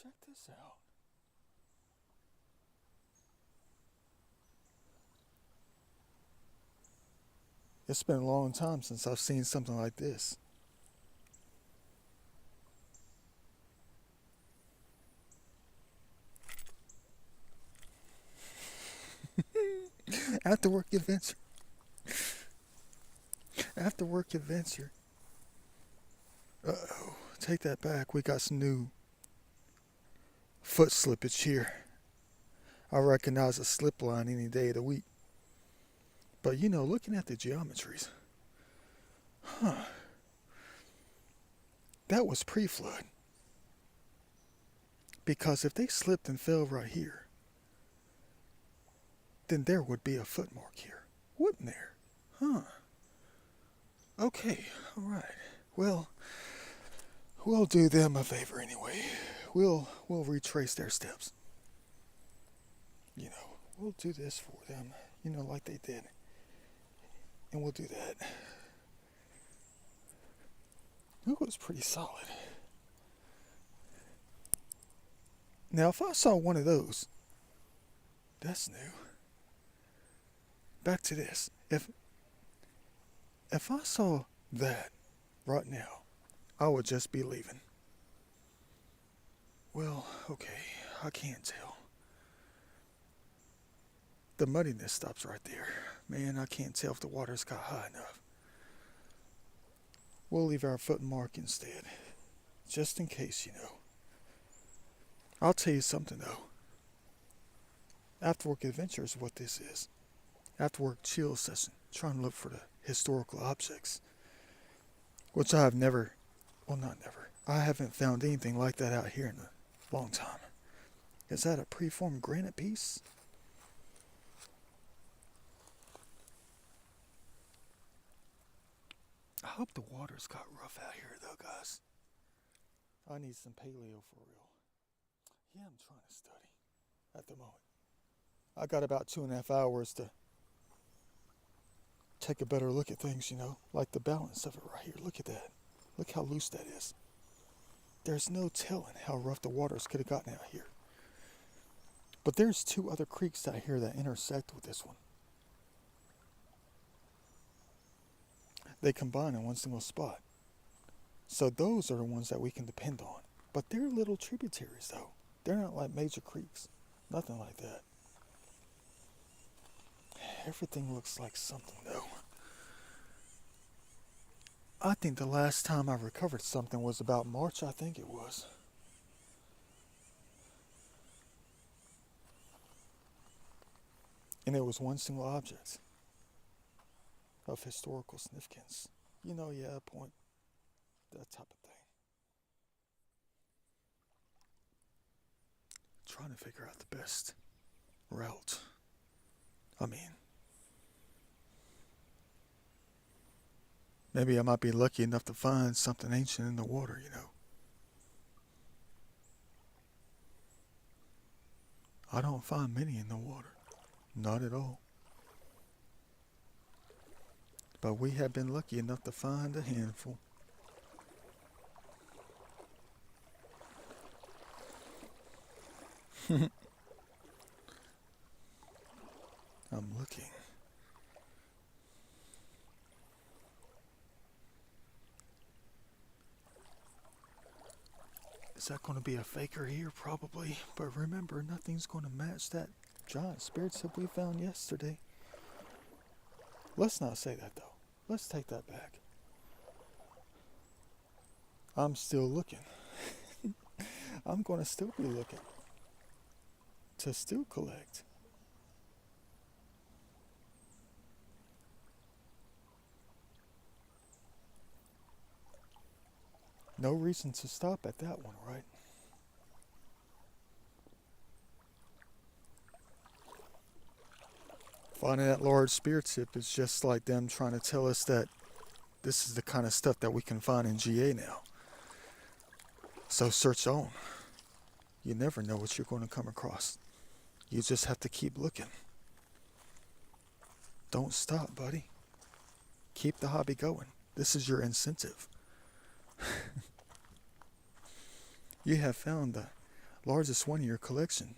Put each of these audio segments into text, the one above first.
Check this out. It's been a long time since I've seen something like this. After work adventure. After work adventure. Uh oh. Take that back. We got some new foot slippage here. I recognize a slip line any day of the week. But you know, looking at the geometries, that was pre flood. Because if they slipped and fell right here, then there would be a footmark here, wouldn't there? Huh. Okay, alright. Well, we'll do them a favor anyway. We'll retrace their steps. You know, we'll do this for them, you know, like they did. And we'll do that. It was pretty solid. Now, if I saw one of those, that's new. Back to this. If I saw that right now, I would just be leaving. Well, okay, I can't tell. The muddiness stops right there. Man, I can't tell if the water's got high enough. We'll leave our footmark instead. Just in case, you know. I'll tell you something though. After work adventure is what this is. After work chill session, trying to look for the historical objects. Which I have never, well not never, I haven't found anything like that out here in a long time. Is that a preformed granite piece? I hope the water's got rough out here though, guys. I need some paleo for real. Yeah, I'm trying to study at the moment. I got about 2.5 hours to take a better look at things, you know, like the balance of it right here. Look at that. Look how loose that is. There's no telling how rough the waters could have gotten out here. But there's 2 other creeks out here that intersect with this one. They combine in one single spot. So those are the ones that we can depend on. But they're little tributaries though. They're not like major creeks. Nothing like that. Everything looks like something though. I think the last time I recovered something was about March, I think it was. And it was one single object of historical significance. You know, yeah, point, that type of thing. Trying to figure out the best route. I mean, maybe I might be lucky enough to find something ancient in the water, you know. I don't find many in the water. Not at all. But we have been lucky enough to find a handful. I'm looking. Is that going to be a faker here? Probably. But remember, nothing's going to match that giant spirit tip we found yesterday. Let's not say that though. Let's take that back. I'm still looking. I'm going to still be looking. To still collect. No reason to stop at that one, right? Finding that large spear tip is just like them trying to tell us that this is the kind of stuff that we can find in GA now. So search on. You never know what you're going to come across. You just have to keep looking. Don't stop, buddy. Keep the hobby going. This is your incentive. You have found largest one in your collection.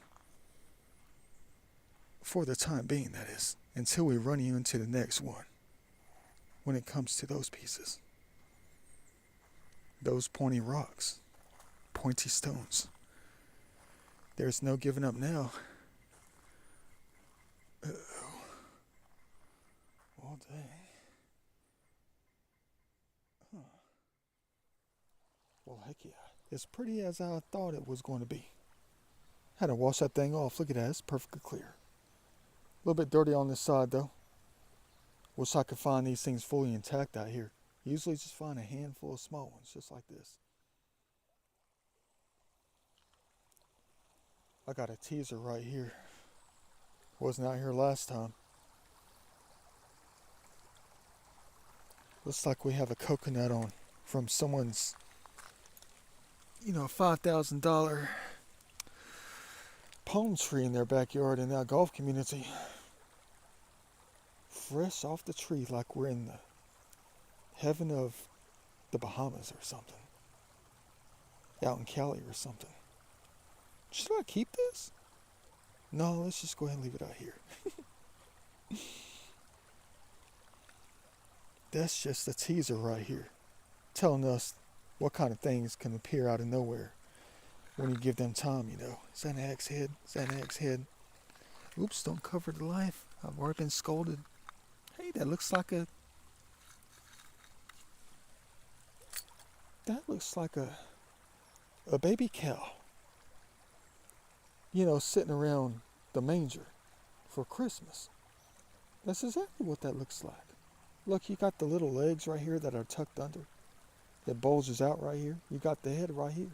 For the time being, that is. Until we run you into the next one. When it comes to those pieces. Those pointy rocks. Pointy stones. There's no giving up now. Uh-oh. All day. Huh. Well, heck yeah. As pretty as I thought it was going to be. Had to wash that thing off. Look at that. It's perfectly clear. A little bit dirty on this side, though. Wish I could find these things fully intact out here. Usually just find a handful of small ones, just like this. I got a teaser right here. Wasn't out here last time. Looks like we have a coconut on from someone's, $5,000 palm tree in their backyard in that golf community. Fresh off the tree like we're in the heaven of the Bahamas or something. Out in Cali or something. Should I keep this? No, let's just go ahead and leave it out here. That's just a teaser right here. Telling us what kind of things can appear out of nowhere when you give them time, Is that an axe head? Is that an axe head? Oops, don't cover the life. I've already been scolded. Hey, that looks like a baby cow. Sitting around the manger for Christmas. That's exactly what that looks like. Look, you got the little legs right here that are tucked under. It bulges out right here. You got the head right here.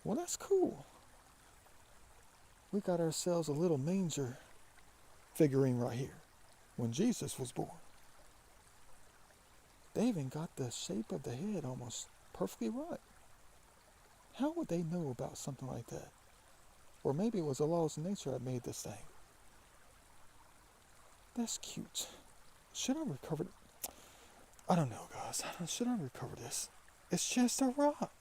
Well, that's cool. We got ourselves a little manger figurine right here when Jesus was born. They even got the shape of the head almost perfectly right. How would they know about something like that? Or maybe it was the laws of nature that made this thing. That's cute. Should I recover it? I don't know, guys. Should I recover this? It's just a rock.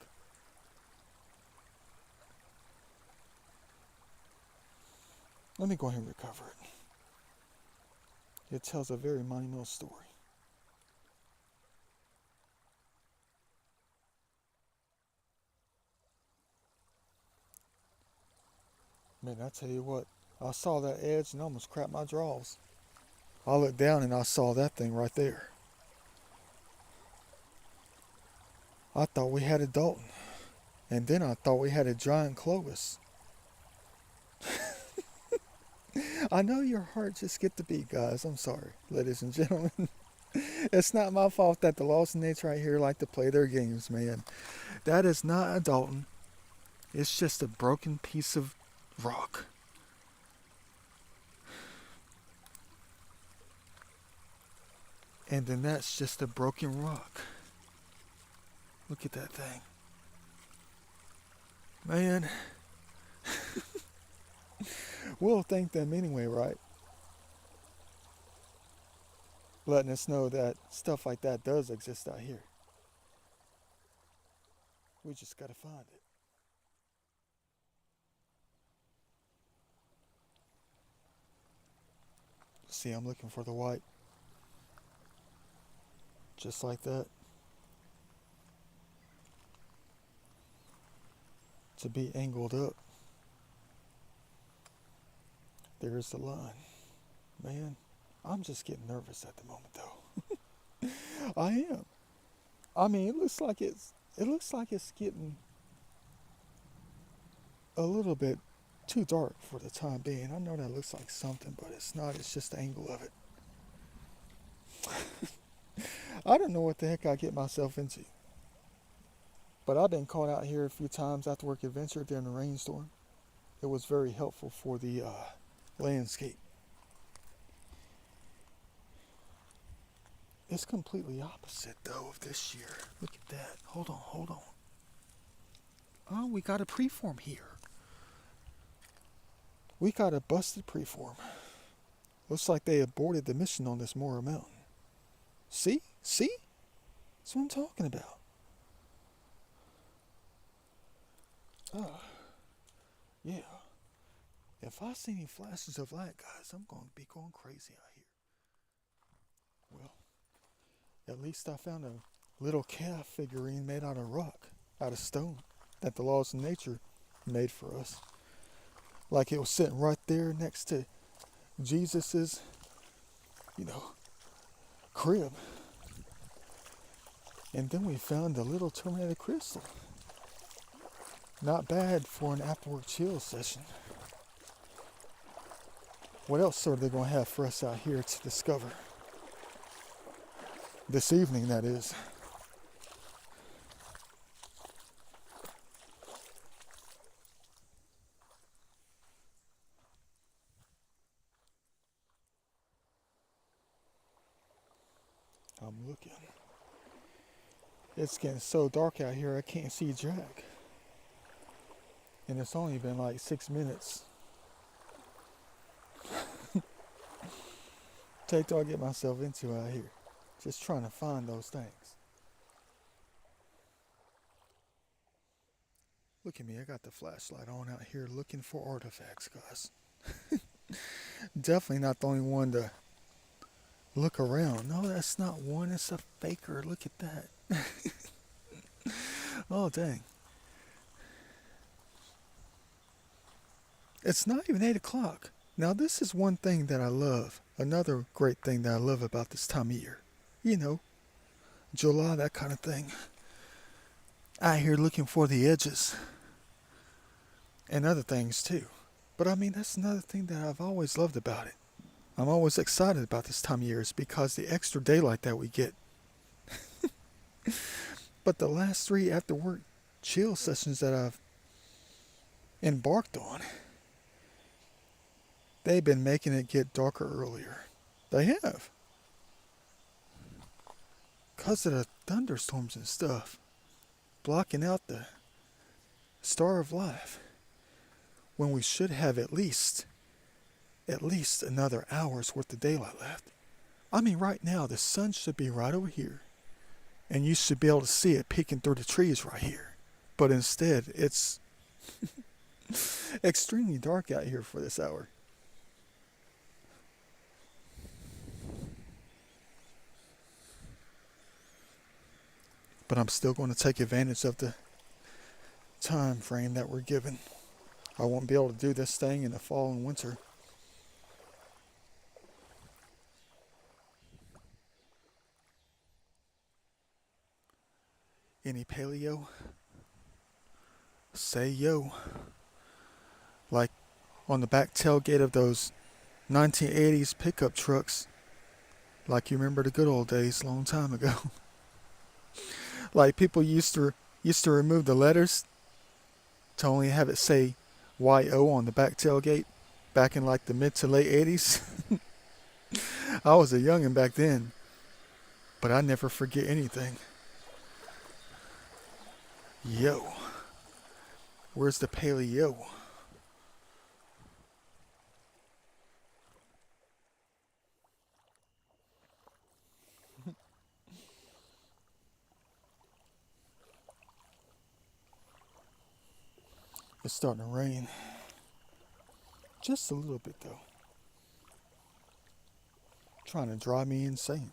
Let me go ahead and recover it. It tells a very monumental story. Man, I tell you what, I saw that edge and almost crapped my drawers. I looked down and I saw that thing right there. I thought we had a Dalton. And then I thought we had a giant Clovis. I know your heart just skipped a beat, guys. I'm sorry, ladies and gentlemen. It's not my fault that the laws of nature right here like to play their games, man. That is not a Dalton. It's just a broken piece of rock. And then that's just a broken rock. Look at that thing. Man. We'll thank them anyway, right? Letting us know that stuff like that does exist out here. We just gotta find it. See, I'm looking for the white. Just like that. To be angled up. There's the line. Man, I'm just getting nervous at the moment though. I am. I mean, it looks like it's getting a little bit too dark for the time being. I know that looks like something, but it's not. It's just the angle of it. I don't know what the heck I get myself into. But I've been caught out here a few times after work adventure during the rainstorm. It was very helpful for the landscape. It's completely opposite though of this year. Look at that. Hold on. Oh, we got a preform here. We got a busted preform. Looks like they aborted the mission on this Mora Mountain. See? That's what I'm talking about. Oh, Yeah. If I see any flashes of light, guys, I'm going to be going crazy out here. Well, at least I found a little calf figurine made out of rock, out of stone, that the laws of nature made for us. Like it was sitting right there next to Jesus's, you know, crib. And then we found a little terminated crystal. Not bad for an after work chill session. What else are they going to have for us out here to discover? This evening, that is. I'm looking. It's getting so dark out here I can't see Jack. And it's only been like 6 minutes. Take till I get myself into out here. Just trying to find those things. Look at me, I got the flashlight on out here looking for artifacts, guys. Definitely not the only one to look around. No, that's not one, it's a faker. Look at that. Oh, dang. It's not even 8 o'clock. Now, this is one thing that I love. Another great thing that I love about this time of year. You know, July, that kind of thing. Out here looking for the edges. And other things too. But I mean, that's another thing that I've always loved about it. I'm always excited about this time of year is because the extra daylight that we get. But the last 3 after work chill sessions that I've embarked on, they've been making it get darker earlier. They have. Because of the thunderstorms and stuff. Blocking out the star of life. When we should have at least another hour's worth of daylight left. I mean, right now, the sun should be right over here. And you should be able to see it peeking through the trees right here. But instead, it's extremely dark out here for this hour. But I'm still going to take advantage of the time frame that we're given. I won't be able to do this thing in the fall and winter. Any paleo? Say yo. Like on the back tailgate of those 1980s pickup trucks. Like you remember the good old days a long time ago. Like people used to remove the letters to only have it say YO on the back tailgate back in like the mid to late 80s. I was a youngin' back then, but I never forget anything. Yo, where's the paleo? It's starting to rain. Just a little bit though. Trying to drive me insane.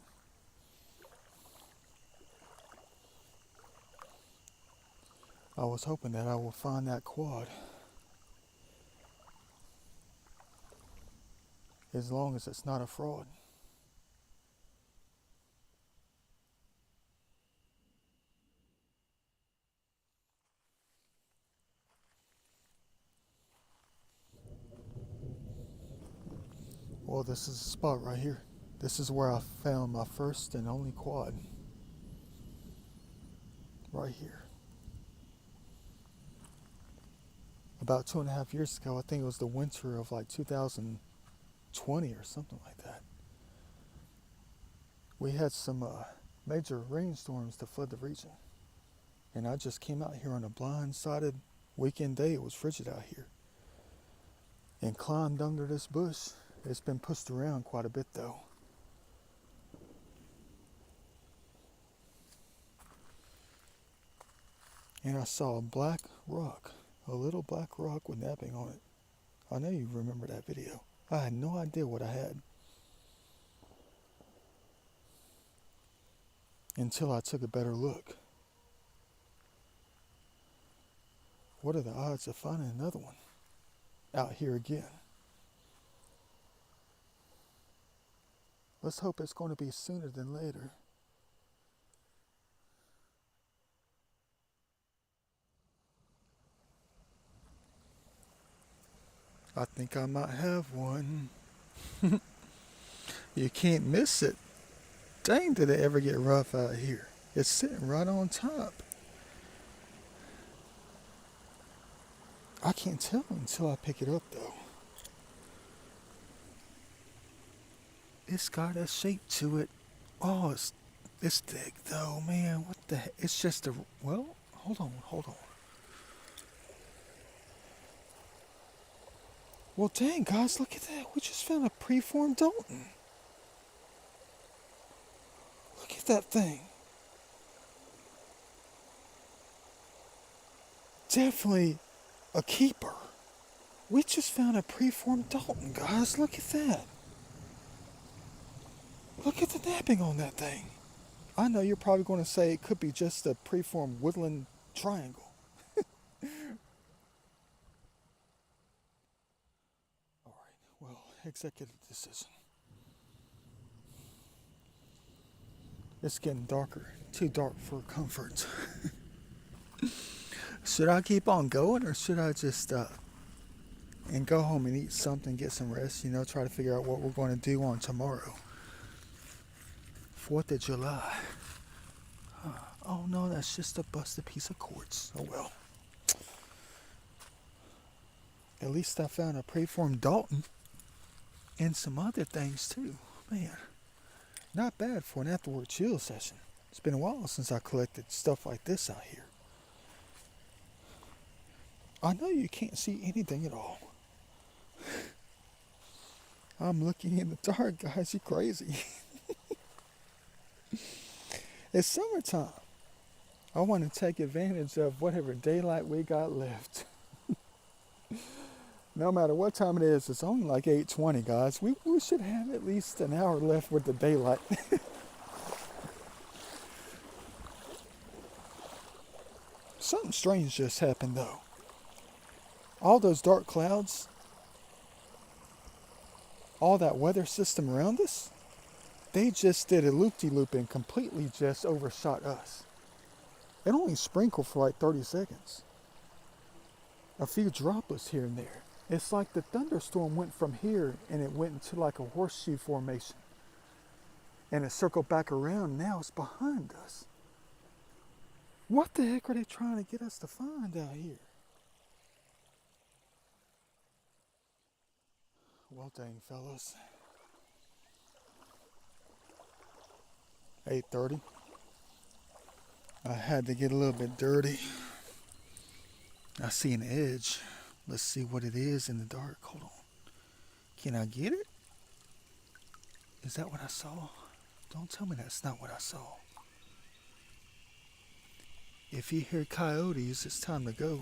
I was hoping that I would find that quad. As long as it's not a fraud. Well, this is the spot right here. This is where I found my first and only quad. Right here. About 2.5 years ago, I think it was the winter of like 2020 or something like that. We had some major rainstorms to flood the region. And I just came out here on a blindsided weekend day. It was frigid out here. And climbed under this bush. It's been pushed around quite a bit though. And I saw a black rock A little black rock with napping on it. I know you remember that video. I had no idea what I had until I took a better look. What are the odds of finding another one out here again? Let's hope it's going to be sooner than later. I think I might have one. You can't miss it. Dang, did it ever get rough out here. It's sitting right on top. I can't tell until I pick it up though. It's got a shape to it. Oh, it's thick though, man. What the heck? It's just a, well, hold on. Well, dang, guys, look at that. We just found a preformed Dalton. Look at that thing. Definitely a keeper. We just found a preformed Dalton, guys. Look at that. Look at the napping on that thing. I know you're probably going to say it could be just a preformed woodland triangle. All right, well, executive decision. It's getting darker. Too dark for comfort. Should I keep on going or should I just and go home and eat something, get some rest, try to figure out what we're going to do on tomorrow? 4th of July. Oh no, that's just a busted piece of quartz. Oh well. At least I found a preformed Dalton and some other things too. Man, not bad for an afterwork chill session. It's been a while since I collected stuff like this out here. I know you can't see anything at all. I'm looking in the dark, guys. You're crazy. It's summertime. I want to take advantage of whatever daylight we got left. No matter what time it is, it's only like 8:20, guys. We should have at least an hour left with the daylight. Something strange just happened, though. All those dark clouds, all that weather system around us, they just did a loop-de-loop and completely just overshot us. It only sprinkled for like 30 seconds. A few droplets here and there. It's like the thunderstorm went from here and it went into like a horseshoe formation. And it circled back around. Now it's behind us. What the heck are they trying to get us to find out here? Well, dang, fellas. 8:30. I had to get a little bit dirty. I see an edge. Let's see what it is in the dark. Hold on. Can I get it? Is that what I saw? Don't tell me that's not what I saw. If you hear coyotes, it's time to go.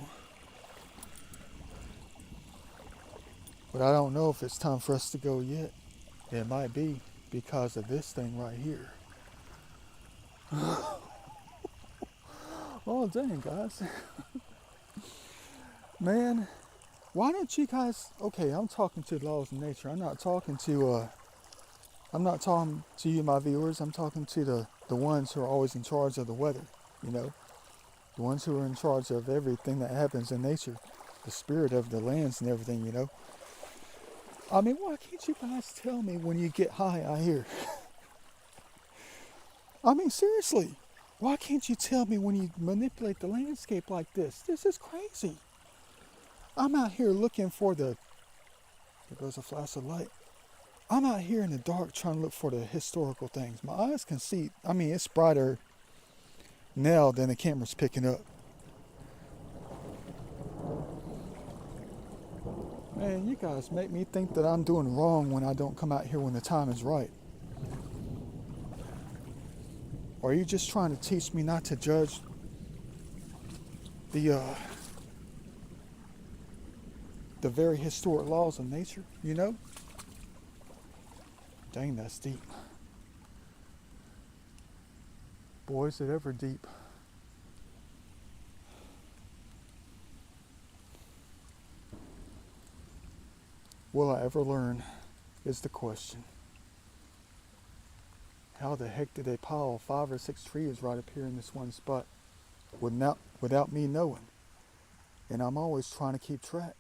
But I don't know if it's time for us to go yet. It might be because of this thing right here. Oh, dang, guys. Man, why don't you guys... Okay, I'm talking to the laws of nature. I'm not talking to you, my viewers. I'm talking to the ones who are always in charge of the weather, The ones who are in charge of everything that happens in nature. The spirit of the lands and everything, I mean, why can't you guys tell me when you get high out here? I mean, seriously. Why can't you tell me when you manipulate the landscape like this? This is crazy. I'm out here looking for there goes a flash of light. I'm out here in the dark trying to look for the historical things. My eyes can see, I mean, it's brighter now than the camera's picking up. Man, you guys make me think that I'm doing wrong when I don't come out here when the time is right. Or are you just trying to teach me not to judge the the very historic laws of nature, you know? Dang, that's deep. Boy, is it ever deep. Will I ever learn is the question. How the heck did they pile 5 or 6 trees right up here in this one spot without me knowing? And I'm always trying to keep track.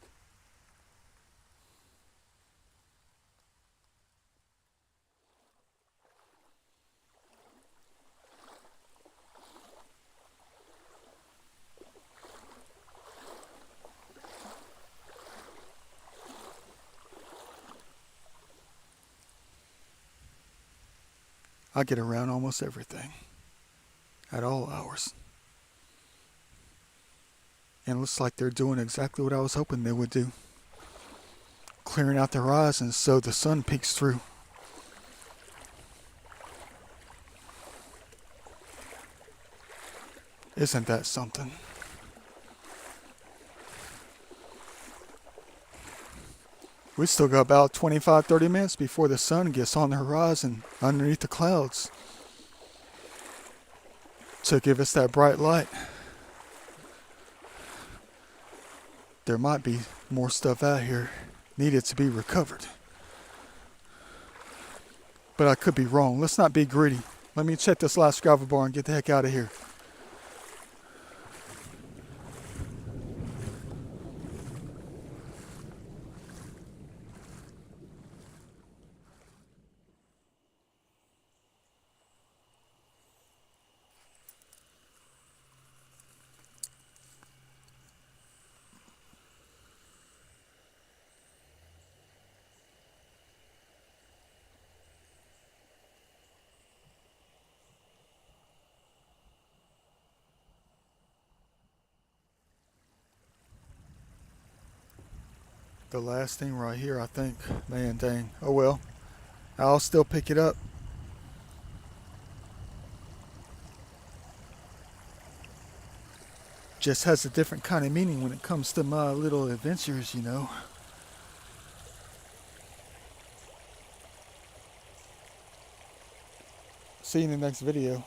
I get around almost everything at all hours. And it looks like they're doing exactly what I was hoping they would do. Clearing out their horizons so the sun peeks through. Isn't that something? We still got about 25-30 minutes before the sun gets on the horizon underneath the clouds to give us that bright light. There might be more stuff out here needed to be recovered. But I could be wrong. Let's not be greedy. Let me check this last gravel bar and get the heck out of here. The last thing right here, I think. Man, dang. Oh well. I'll still pick it up. Just has a different kind of meaning when it comes to my little adventures, you know. See you in the next video.